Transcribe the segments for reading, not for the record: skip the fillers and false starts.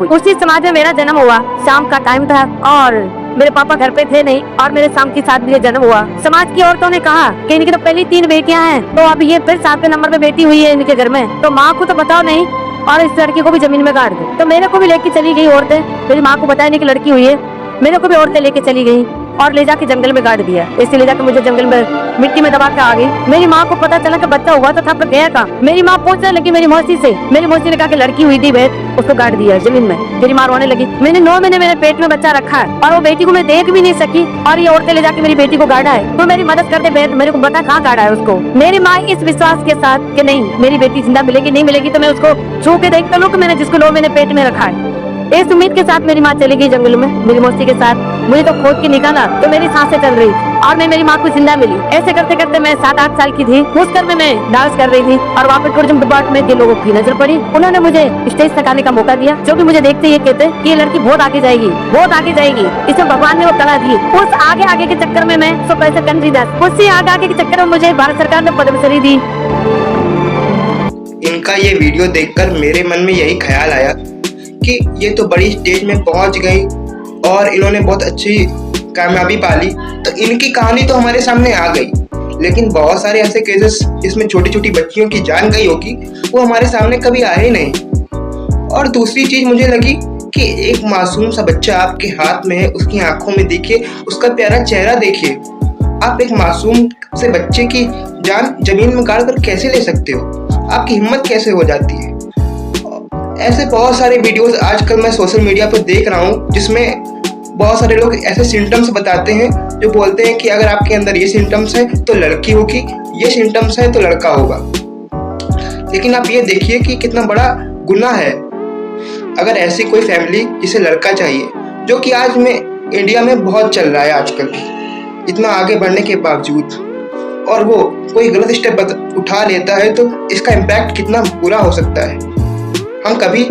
उसी समाज में मेरा जन्म हुआ। शाम का टाइम था और मेरे पापा घर पे थे नहीं और मेरे शाम की 7 बजे जन्म हुआ। समाज की औरतों ने कहा कि इनकी तो पहली 3 बेटियां हैं, तो अब ये फिर 7वें नंबर पे बेटी हुई है इनके घर में, तो माँ को तो बताओ नहीं और इस लड़की को भी जमीन में गाड़ दो। तो मेरे को भी लेके चली गई औरतें, मेरी माँ को बताया नहीं कि लड़की हुई है, मेरे को भी औरतें लेके चली गई और ले जाके जंगल में गाड़ दिया। ऐसे ले जाके मुझे जंगल में मिट्टी में दबा के आ गई। मेरी माँ को पता चला कि बच्चा हुआ तो था पर गया कहाँ। मेरी माँ पूछने लगी मेरी मौसी से, मेरी मौसी ने कहा कि लड़की हुई थी बहन, उसको गाड़ दिया जमीन में। मेरी माँ रोने लगी। मैंने 9 महीने मेरे पेट में बच्चा रखा है और वो बेटी को मैं देख भी नहीं सकी और ये औरतें ले जाके मेरी बेटी को गाड़ा है। तो मेरी मदद करते बहन, मेरे को बता कहाँ गाड़ा है उसको। मेरी माँ इस विश्वास के साथ कि नहीं मेरी बेटी जिंदा मिलेगी, नहीं मिलेगी तो मैं उसको छू के देख लूँ कि मैंने जिसको 9 महीने पेट में रखा है। इस उम्मीद के साथ मेरी माँ चली गई जंगल में मेरी मौसी के साथ। मुझे तो खोद के निकाला तो मेरी सांसें चल रही और मैं मेरी माँ को जिंदा मिली। ऐसे करते करते मैं 7-8 साल की थी। उस घर में मैं डांस कर रही थी और वहाँ पे टूरिज्म डिपार्टमेंट के लोगों की नजर पड़ी। उन्होंने मुझे स्टेज तक आने का मौका दिया, जो कि मुझे देखते ये कहते कि ये लड़की बहुत आगे जाएगी, बहुत आगे जाएगी, इसे भगवान ने वो कला दी। उस आगे के चक्कर में मैं 165 कंट्री दस, उससे आगे के चक्कर में मुझे भारत सरकार ने पद्मश्री दी। इनका ये वीडियो देखकर मेरे मन में यही ख्याल आया कि ये तो बड़ी स्टेज में पहुंच गई और इन्होंने बहुत अच्छी कामयाबी पाली, तो इनकी कहानी तो हमारे सामने आ गई। लेकिन बहुत सारे ऐसे केसेस जिसमें छोटी छोटी बच्चियों की जान गई होगी वो हमारे सामने कभी आए ही नहीं। और दूसरी चीज मुझे लगी कि एक मासूम सा बच्चा आपके हाथ में है, उसकी आंखों में देखिए, उसका प्यारा चेहरा देखिए। आप एक मासूम से बच्चे की जान जमीन में गाड़ कर कैसे ले सकते हो? आपकी हिम्मत कैसे हो जाती है? ऐसे बहुत सारे वीडियोस आजकल मैं सोशल मीडिया पर देख रहा हूँ जिसमें बहुत सारे लोग ऐसे सिम्टम्स बताते हैं जो बोलते हैं कि अगर आपके अंदर ये सिम्टम्स है तो लड़की होगी, ये सिम्टम्स है तो लड़का होगा। लेकिन आप ये देखिए कि कितना बड़ा गुनाह है अगर ऐसी कोई फैमिली जिसे लड़का चाहिए, जो कि आज में इंडिया में बहुत चल रहा है आजकल इतना आगे बढ़ने के बावजूद, और वो कोई गलत स्टेप उठा लेता है तो इसका इम्पैक्ट कितना बुरा हो सकता है। हम कभी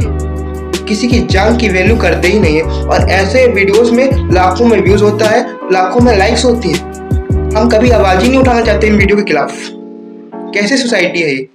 किसी की जान की वैल्यू करते ही नहीं है और ऐसे वीडियोस में लाखों में व्यूज होता है, लाखों में लाइक्स होती हैं। हम कभी आवाज ही नहीं उठाना चाहते इन वीडियो के खिलाफ। कैसे सोसाइटी है ये?